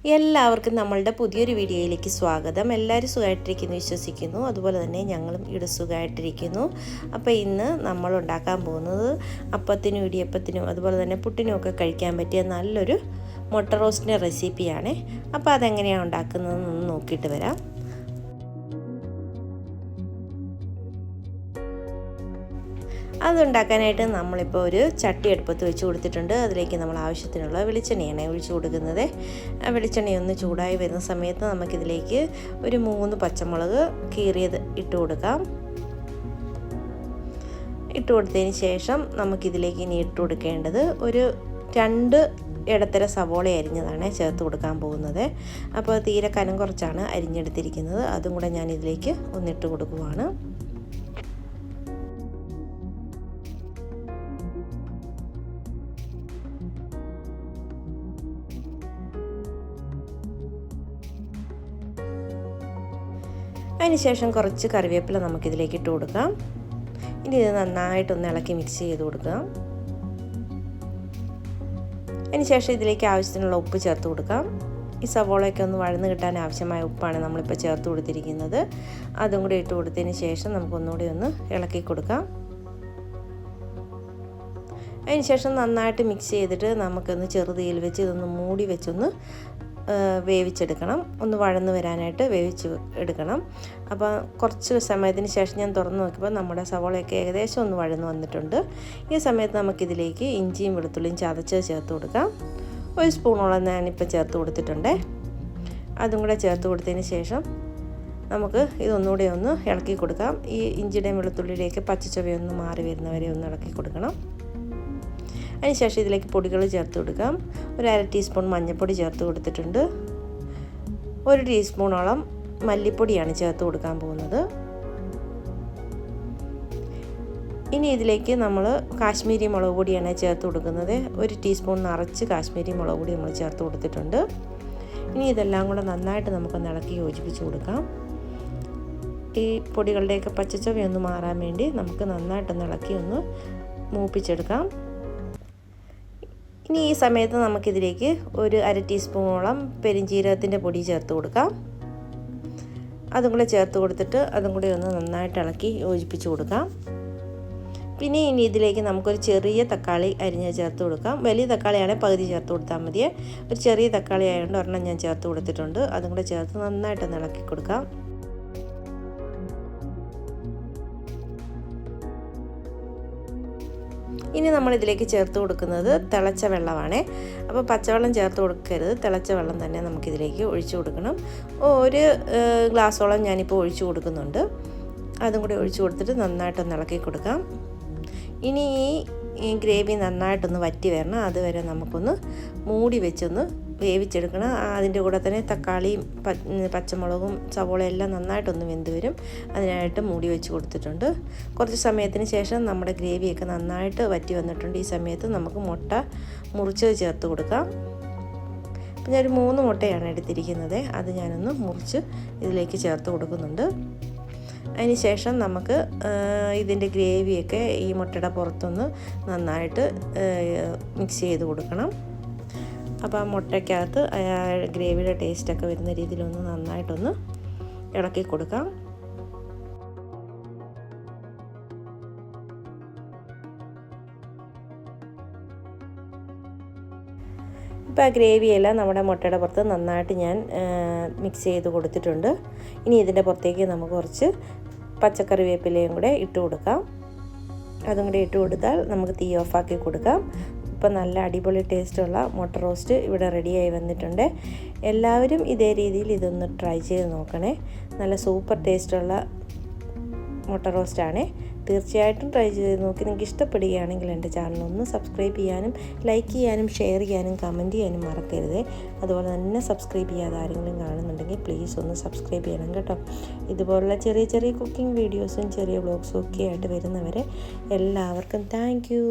എല്ലാവർക്കും നമ്മളുടെ പുതിയൊരു വീഡിയോയിലേക്ക് സ്വാഗതം. എല്ലാവരും സുഖമായിട്ടിരിക്കുന്നു വിശ്വസിക്കുന്നു. അതുപോലെ തന്നെ ഞങ്ങളും ഇവിടെ സുഖമായിട്ടിരിക്കുന്നു. അപ്പോൾ ഇന്ന് നമ്മൾ ഉണ്ടാക്കാൻ പോകുന്നത് അപ്പത്തിനും ഇടിയപ്പത്തിനും അതുപോലെ തന്നെ പുട്ടിനും ഒക്കെ കഴിക്കാൻ പറ്റിയ നല്ലൊരു മുട്ട റോസ്റ്റിൻ്റെ റെസിപ്പിയാണ്. അപ്പോൾ അതെങ്ങനെയാണ് ഉണ്ടാക്കുന്നതെന്ന് നോക്കിയിട്ട് വരാം. അതുണ്ടാക്കാനായിട്ട് നമ്മളിപ്പോൾ ഒരു ചട്ടി അടുപ്പത്ത് വെച്ച് കൊടുത്തിട്ടുണ്ട്. അതിലേക്ക് നമ്മൾ ആവശ്യത്തിനുള്ള വെളിച്ചെണ്ണയാണ് ഒഴിച്ചു കൊടുക്കുന്നത്. വെളിച്ചെണ്ണയൊന്ന് ചൂടായി വരുന്ന സമയത്ത് നമുക്കിതിലേക്ക് ഒരു 3 പച്ചമുളക് കീറിയത് ഇട്ട് കൊടുക്കാം. ഇട്ട് കൊടുത്തതിന് ശേഷം നമുക്കിതിലേക്ക് ഇനി ഇട്ട് കൊടുക്കേണ്ടത് ഒരു 2 ഇടത്തര സവോള അരിഞ്ഞതാണ് ചേർത്ത് കൊടുക്കാൻ പോകുന്നത്. അപ്പോൾ തീരെ കനം കുറച്ചാണ് അരിഞ്ഞെടുത്തിരിക്കുന്നത്. അതും കൂടെ ഞാൻ ഇതിലേക്ക് ഒന്നിട്ട് കൊടുക്കുവാണ്. അതിനുശേഷം കുറച്ച് കറിവേപ്പില നമുക്കിതിലേക്ക് ഇട്ട് കൊടുക്കാം. ഇനി ഇത് നന്നായിട്ടൊന്ന് ഇളക്കി മിക്സ് ചെയ്ത് കൊടുക്കാം. അതിനുശേഷം ഇതിലേക്ക് ആവശ്യത്തിനുള്ള ഉപ്പ് ചേർത്ത് കൊടുക്കാം. ഈ സവോളയൊക്കെ ഒന്ന് വഴന്ന് കിട്ടാൻ ആവശ്യമായ ഉപ്പാണ് നമ്മളിപ്പോൾ ചേർത്ത് കൊടുത്തിരിക്കുന്നത്. അതും കൂടി ഇട്ട് കൊടുത്തതിന് ശേഷം നമുക്കൊന്നുകൂടി ഒന്ന് ഇളക്കി കൊടുക്കാം. അതിനുശേഷം നന്നായിട്ട് മിക്സ് ചെയ്തിട്ട് നമുക്കൊന്ന് ചെറുതീയിൽ വെച്ച് ഇതൊന്ന് മൂടി വെച്ചൊന്ന് വേവിച്ചെടുക്കണം. ഒന്ന് വഴന്ന് വരാനായിട്ട് വേവിച്ച് എടുക്കണം. അപ്പോൾ കുറച്ച് സമയത്തിന് ശേഷം ഞാൻ തുറന്ന് നോക്കിയപ്പോൾ നമ്മുടെ സവോളയൊക്കെ ഏകദേശം ഒന്ന് വഴന്ന് വന്നിട്ടുണ്ട്. ഈ സമയത്ത് നമുക്കിതിലേക്ക് ഇഞ്ചിയും വെളുത്തുള്ളിയും ചതച്ച് ചേർത്ത് കൊടുക്കാം. 1 സ്പൂണോളം ഞാനിപ്പോൾ ചേർത്ത് കൊടുത്തിട്ടുണ്ട്. അതും കൂടെ ചേർത്ത് കൊടുത്തതിന് ശേഷം നമുക്ക് ഇതൊന്നുകൂടെ ഒന്ന് ഇളക്കി കൊടുക്കാം. ഈ ഇഞ്ചിയുടെയും വെളുത്തുള്ളിയിലേക്ക് പച്ചച്ചുവയൊന്ന് മാറി വരുന്നവരെ ഒന്ന് ഇളക്കി കൊടുക്കണം. അതിനുശേഷം ഇതിലേക്ക് പൊടികൾ ചേർത്ത് കൊടുക്കാം. ഒരു 1/2 ടീസ്പൂൺ മഞ്ഞൾപ്പൊടി ചേർത്ത് കൊടുത്തിട്ടുണ്ട്. 1 ടീസ്പൂണോളം മല്ലിപ്പൊടിയാണ് ചേർത്ത് കൊടുക്കാൻ പോകുന്നത്. ഇനി ഇതിലേക്ക് നമ്മൾ കാശ്മീരി മുളക് പൊടിയാണ് ചേർത്ത് കൊടുക്കുന്നത്. 1 ടീസ്പൂൺ നിറച്ച് കാശ്മീരി മുളക് പൊടി നമ്മൾ ചേർത്ത് കൊടുത്തിട്ടുണ്ട്. ഇനി ഇതെല്ലാം കൂടെ നന്നായിട്ട് നമുക്കൊന്ന് ഇളക്കി യോജിപ്പിച്ച് കൊടുക്കാം. ഈ പൊടികളുടെയൊക്കെ പച്ചച്ചുവയൊന്ന് മാറാൻ വേണ്ടി നമുക്ക് നന്നായിട്ടൊന്ന് ഇളക്കി ഒന്ന് മൂപ്പിച്ചെടുക്കാം. ഇനി ഈ സമയത്ത് നമുക്കിതിലേക്ക് ഒരു 1/2 ടീസ്പൂണോളം പെരിഞ്ജീരകത്തിൻ്റെ പൊടി ചേർത്ത് കൊടുക്കാം. അതും കൂടെ ചേർത്ത് കൊടുത്തിട്ട് അതും കൂടി ഒന്ന് നന്നായിട്ട് ഇളക്കി യോജിപ്പിച്ച് കൊടുക്കാം. പിന്നെ ഇനി ഇതിലേക്ക് നമുക്കൊരു ചെറിയ തക്കാളി അരിഞ്ഞ് ചേർത്ത് കൊടുക്കാം. വലിയ തക്കാളിയാണെങ്കിൽ പകുതി ചേർത്ത് കൊടുത്താൽ മതി. ഒരു ചെറിയ തക്കാളി ആയതുകൊണ്ട് ഒരെണ്ണം ഞാൻ ചേർത്ത് കൊടുത്തിട്ടുണ്ട്. അതും കൂടെ ചേർത്ത് നന്നായിട്ടൊന്ന് ഇളക്കി കൊടുക്കാം. ഇനി നമ്മളിതിലേക്ക് ചേർത്ത് കൊടുക്കുന്നത് തിളച്ച വെള്ളമാണ്. അപ്പോൾ പച്ചവെള്ളം ചേർത്ത് കൊടുക്കരുത്, തിളച്ച വെള്ളം തന്നെ നമുക്കിതിലേക്ക് ഒഴിച്ചു കൊടുക്കണം. 1 ഗ്ലാസ്സോളം ഞാനിപ്പോൾ ഒഴിച്ചു കൊടുക്കുന്നുണ്ട്. അതും കൂടി ഒഴിച്ചു കൊടുത്തിട്ട് നന്നായിട്ടൊന്ന് ഇളക്കി കൊടുക്കാം. ഇനി ഈ ഗ്രേവി നന്നായിട്ടൊന്ന് വറ്റി വരണം. അതുവരെ നമുക്കൊന്ന് മൂടി വെച്ചൊന്ന് വേവിച്ചെടുക്കണം. അതിൻ്റെ കൂടെ തന്നെ തക്കാളിയും പച്ചമുളകും സവോളയും എല്ലാം നന്നായിട്ടൊന്ന് വെന്ത് വരും. അതിനായിട്ട് മൂടി വെച്ച് കൊടുത്തിട്ടുണ്ട്. കുറച്ച് സമയത്തിന് ശേഷം നമ്മുടെ ഗ്രേവിയൊക്കെ നന്നായിട്ട് വറ്റി വന്നിട്ടുണ്ട്. ഈ സമയത്ത് നമുക്ക് മുട്ട മുറിച്ചത് ചേർത്ത് കൊടുക്കാം. അപ്പം ഞാനൊരു 3 മുട്ടയാണ് എടുത്തിരിക്കുന്നത്. അത് ഞാനൊന്ന് മുറിച്ച് ഇതിലേക്ക് ചേർത്ത് കൊടുക്കുന്നുണ്ട്. അതിന് ശേഷം നമുക്ക് ഇതിൻ്റെ ഗ്രേവിയൊക്കെ ഈ മുട്ടയുടെ പുറത്തൊന്ന് നന്നായിട്ട് മിക്സ് ചെയ്ത് കൊടുക്കണം. അപ്പോൾ ആ മുട്ടയ്ക്കകത്ത് ഗ്രേവിയുടെ ടേസ്റ്റൊക്കെ വരുന്ന രീതിയിലൊന്ന് നന്നായിട്ടൊന്ന് ഇളക്കി കൊടുക്കാം. ഇപ്പോൾ ആ ഗ്രേവിയെല്ലാം നമ്മുടെ മുട്ടയുടെ പുറത്ത് നന്നായിട്ട് ഞാൻ മിക്സ് ചെയ്ത് കൊടുത്തിട്ടുണ്ട്. ഇനി ഇതിൻ്റെ പുറത്തേക്ക് നമുക്ക് കുറച്ച് പച്ചക്കറിവേപ്പിലയും കൂടെ ഇട്ട് കൊടുക്കാം. അതും കൂടെ ഇട്ട് കൊടുത്താൽ നമുക്ക് തീ ഓഫാക്കി കൊടുക്കാം. ഇപ്പോൾ നല്ല അടിപൊളി ടേസ്റ്റുള്ള മുട്ട റോസ്റ്റ് ഇവിടെ റെഡിയായി വന്നിട്ടുണ്ട്. എല്ലാവരും ഇതേ രീതിയിൽ ഇതൊന്ന് ട്രൈ ചെയ്ത് നോക്കണേ. നല്ല സൂപ്പർ ടേസ്റ്റുള്ള മുട്ട റോസ്റ്റാണ്. തീർച്ചയായിട്ടും ട്രൈ ചെയ്ത് നോക്കി. നിങ്ങൾക്ക് ഇഷ്ടപ്പെടുകയാണെങ്കിൽ എൻ്റെ ചാനലൊന്ന് സബ്സ്ക്രൈബ് ചെയ്യാനും ലൈക്ക് ചെയ്യാനും ഷെയർ ചെയ്യാനും കമൻറ്റ് ചെയ്യാനും മറക്കരുത്. അതുപോലെ തന്നെ സബ്സ്ക്രൈബ് ചെയ്യാതെ ആരെങ്കിലും കാണുന്നുണ്ടെങ്കിൽ പ്ലീസ് ഒന്ന് സബ്സ്ക്രൈബ് ചെയ്യണം കേട്ടോ. ഇതുപോലുള്ള ചെറിയ ചെറിയ കുക്കിംഗ് വീഡിയോസും ചെറിയ വ്ളോഗ്സും ഒക്കെ ആയിട്ട് വരുന്നവരെ എല്ലാവർക്കും താങ്ക് യു.